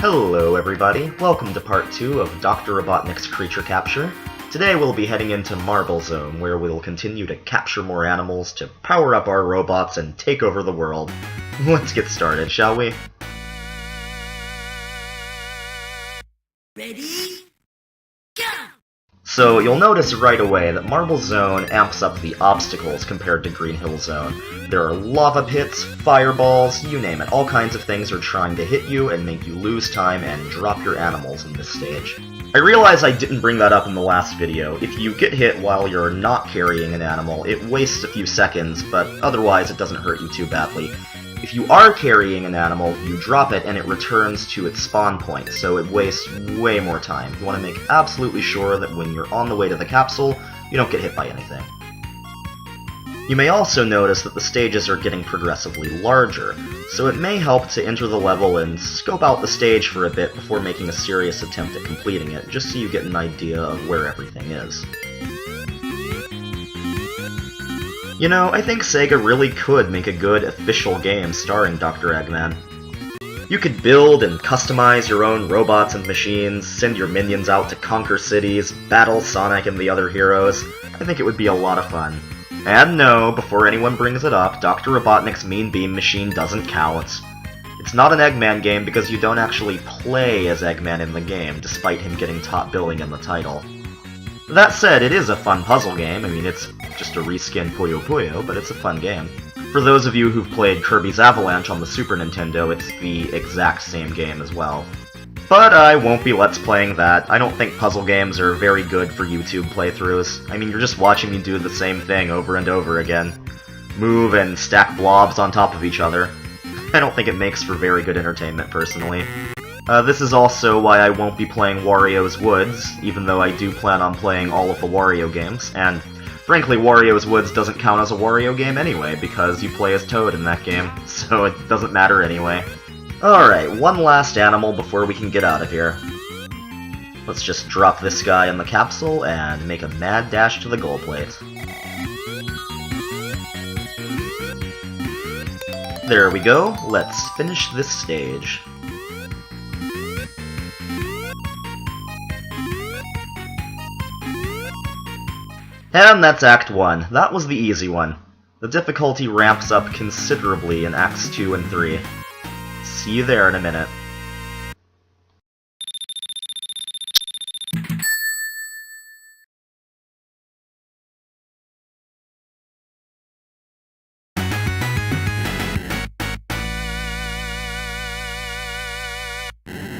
Hello everybody, welcome to part 2 of Dr. Robotnik's Creature Capture. Today we'll be heading into Marble Zone, where we'll continue to capture more animals to power up our robots and take over the world. Let's get started, shall we? Ready? Go! So you'll notice right away that Marble Zone amps up the obstacles compared to Green Hill Zone. There are lava pits, fireballs, you name it. All kinds of things are trying to hit you and make you lose time and drop your animals in this stage. I realize I didn't bring that up in the last video. If you get hit while you're not carrying an animal, it wastes a few seconds, but otherwise it doesn't hurt you too badly. If you are carrying an animal, you drop it and it returns to its spawn point, so it wastes way more time. You want to make absolutely sure that when you're on the way to the capsule, you don't get hit by anything. You may also notice that the stages are getting progressively larger, so it may help to enter the level and scope out the stage for a bit before making a serious attempt at completing it, just so you get an idea of where everything is. You know, I think Sega really could make a good official game starring Dr. Eggman. You could build and customize your own robots and machines, send your minions out to conquer cities, battle Sonic and the other heroes. I think it would be a lot of fun. And no, before anyone brings it up, Dr. Robotnik's Mean Beam machine doesn't count. It's not an Eggman game because you don't actually play as Eggman in the game, despite him getting top billing in the title. That said, it is a fun puzzle game. I mean, it's just a reskinned Puyo Puyo, but it's a fun game. For those of you who've played Kirby's Avalanche on the Super Nintendo, it's the exact same game as well. But I won't be Let's Playing that. I don't think puzzle games are very good for YouTube playthroughs. I mean, you're just watching me do the same thing over and over again. Move and stack blobs on top of each other. I don't think it makes for very good entertainment, personally. This is also why I won't be playing Wario's Woods, even though I do plan on playing all of the Wario games, and frankly, Wario's Woods doesn't count as a Wario game anyway, because you play as Toad in that game, so it doesn't matter anyway. Alright, one last animal before we can get out of here. Let's just drop this guy in the capsule and make a mad dash to the goal plate. There we go, let's finish this stage. And that's Act 1. That was the easy one. The difficulty ramps up considerably in Acts 2 and 3. See you there in a minute.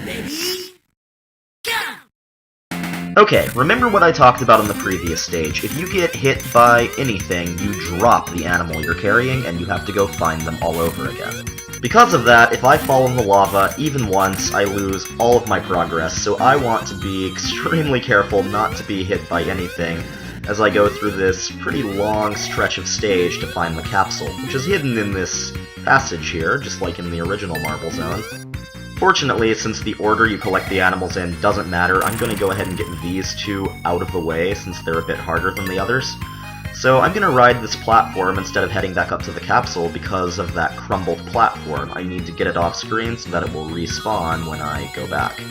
Ready? Go! Okay, remember what I talked about in the previous stage. If you get hit by anything, you drop the animal you're carrying, and you have to go find them all over again. Because of that, if I fall in the lava even once, I lose all of my progress, so I want to be extremely careful not to be hit by anything as I go through this pretty long stretch of stage to find the capsule, which is hidden in this passage here, just like in the original Marble Zone. Fortunately, since the order you collect the animals in doesn't matter, I'm going to go ahead and get these two out of the way since they're a bit harder than the others. So I'm going to ride this platform instead of heading back up to the capsule because of that crumbled platform. I need to get it off screen so that it will respawn when I go back.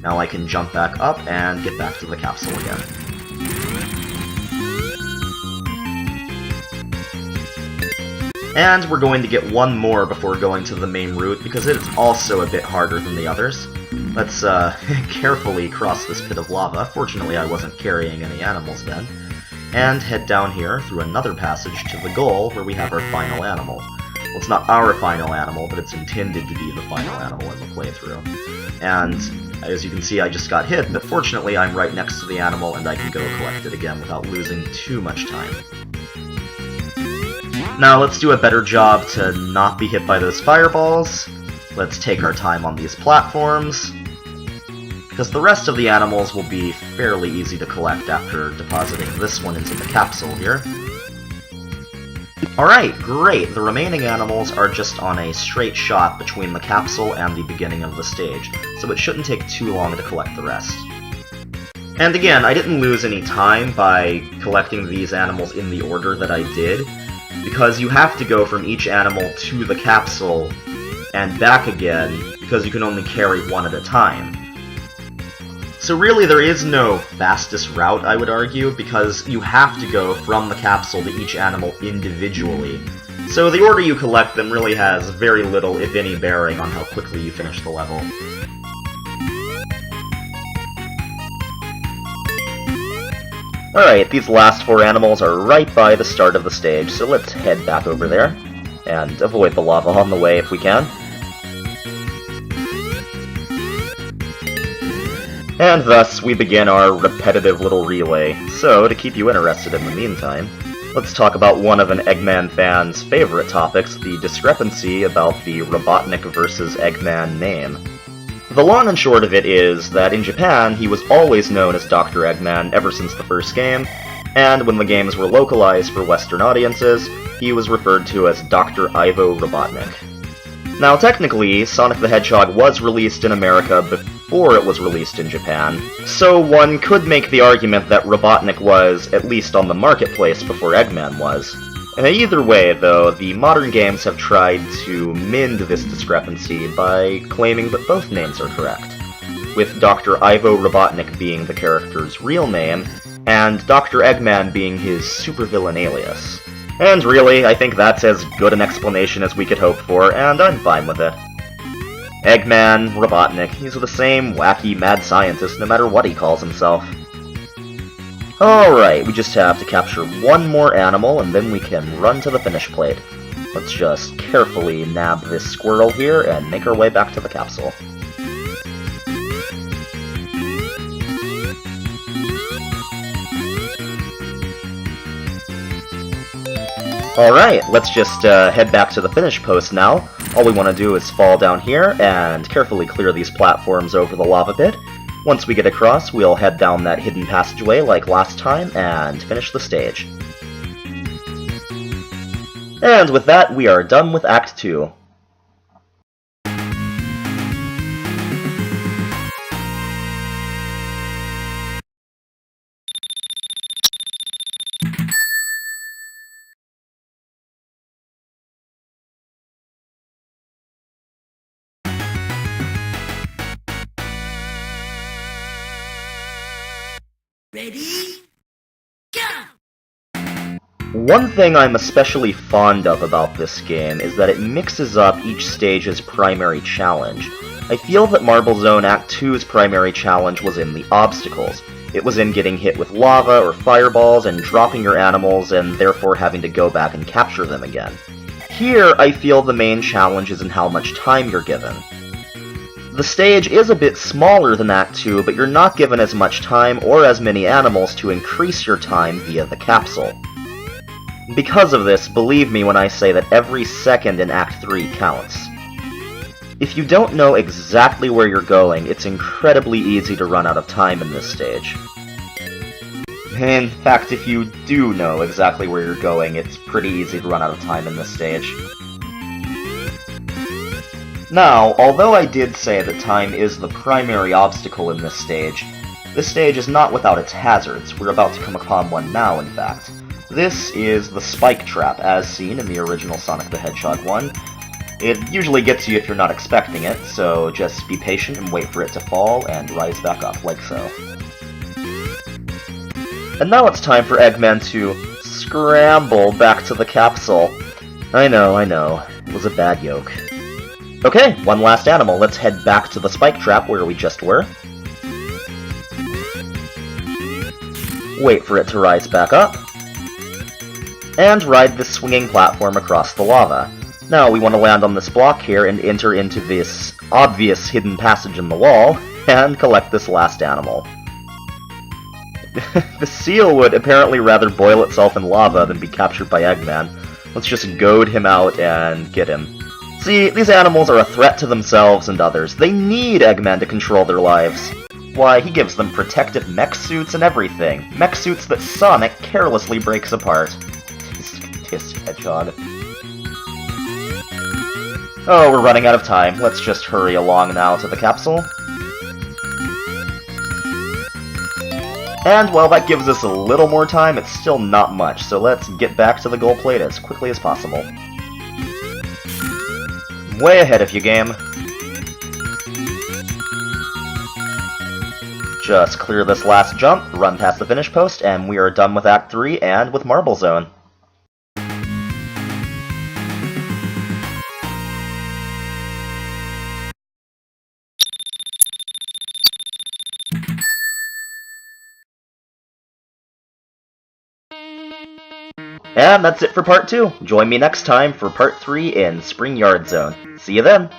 Now I can jump back up and get back to the capsule again. And we're going to get one more before going to the main route, because it's also a bit harder than the others. Let's carefully cross this pit of lava. Fortunately, I wasn't carrying any animals then. And head down here through another passage to the goal, where we have our final animal. Well, it's not our final animal, but it's intended to be the final animal in the playthrough. And as you can see, I just got hit, but fortunately I'm right next to the animal, and I can go collect it again without losing too much time. Now let's do a better job to not be hit by those fireballs. Let's take our time on these platforms, because the rest of the animals will be fairly easy to collect after depositing this one into the capsule here. Alright, great! The remaining animals are just on a straight shot between the capsule and the beginning of the stage, so it shouldn't take too long to collect the rest. And again, I didn't lose any time by collecting these animals in the order that I did, because you have to go from each animal to the capsule and back again, because you can only carry one at a time. So really there is no fastest route, I would argue, because you have to go from the capsule to each animal individually. So the order you collect them really has very little, if any, bearing on how quickly you finish the level. Alright, these last 4 animals are right by the start of the stage, so let's head back over there, and avoid the lava on the way if we can. And thus, we begin our repetitive little relay. So, to keep you interested in the meantime, let's talk about one of an Eggman fan's favorite topics, the discrepancy about the Robotnik versus Eggman name. The long and short of it is that in Japan, he was always known as Dr. Eggman ever since the first game, and when the games were localized for Western audiences, he was referred to as Dr. Ivo Robotnik. Now, technically, Sonic the Hedgehog was released in America before it was released in Japan, so one could make the argument that Robotnik was at least on the marketplace before Eggman was. Either way, though, the modern games have tried to mend this discrepancy by claiming that both names are correct, with Dr. Ivo Robotnik being the character's real name, and Dr. Eggman being his supervillain alias. And really, I think that's as good an explanation as we could hope for, and I'm fine with it. Eggman, Robotnik, he's the same wacky mad scientist no matter what he calls himself. Alright, we just have to capture one more animal, and then we can run to the finish plate. Let's just carefully nab this squirrel here, and make our way back to the capsule. Alright, let's just head back to the finish post now. All we want to do is fall down here, and carefully clear these platforms over the lava pit. Once we get across, we'll head down that hidden passageway like last time, and finish the stage. And with that, we are done with Act 2. Ready? Go! One thing I'm especially fond of about this game is that it mixes up each stage's primary challenge. I feel that Marble Zone Act 2's primary challenge was in the obstacles. It was in getting hit with lava or fireballs and dropping your animals and therefore having to go back and capture them again. Here, I feel the main challenge is in how much time you're given. The stage is a bit smaller than Act 2, but you're not given as much time or as many animals to increase your time via the capsule. Because of this, believe me when I say that every second in Act 3 counts. If you don't know exactly where you're going, it's incredibly easy to run out of time in this stage. In fact, if you do know exactly where you're going, it's pretty easy to run out of time in this stage. Now, although I did say that time is the primary obstacle in this stage is not without its hazards. We're about to come upon one now, in fact. This is the spike trap, as seen in the original Sonic the Hedgehog 1. It usually gets you if you're not expecting it, so just be patient and wait for it to fall and rise back up, like so. And now it's time for Eggman to scramble back to the capsule. I know, it was a bad yoke. Okay, one last animal. Let's head back to the spike trap where we just were. Wait for it to rise back up. And ride this swinging platform across the lava. Now we want to land on this block here and enter into this obvious hidden passage in the wall, and collect this last animal. The seal would apparently rather boil itself in lava than be captured by Eggman. Let's just goad him out and get him. See, these animals are a threat to themselves and others. They need Eggman to control their lives. Why, he gives them protective mech suits and everything. Mech suits that Sonic carelessly breaks apart. Tisk, Hedgehog. Oh, we're running out of time. Let's just hurry along now to the capsule. And while that gives us a little more time, it's still not much, so let's get back to the gold plate as quickly as possible. Way ahead of you, game. Just clear this last jump, run past the finish post, and we are done with Act 3 and with Marble Zone. And that's it for Part 2. Join me next time for Part 3 in Spring Yard Zone. See you then!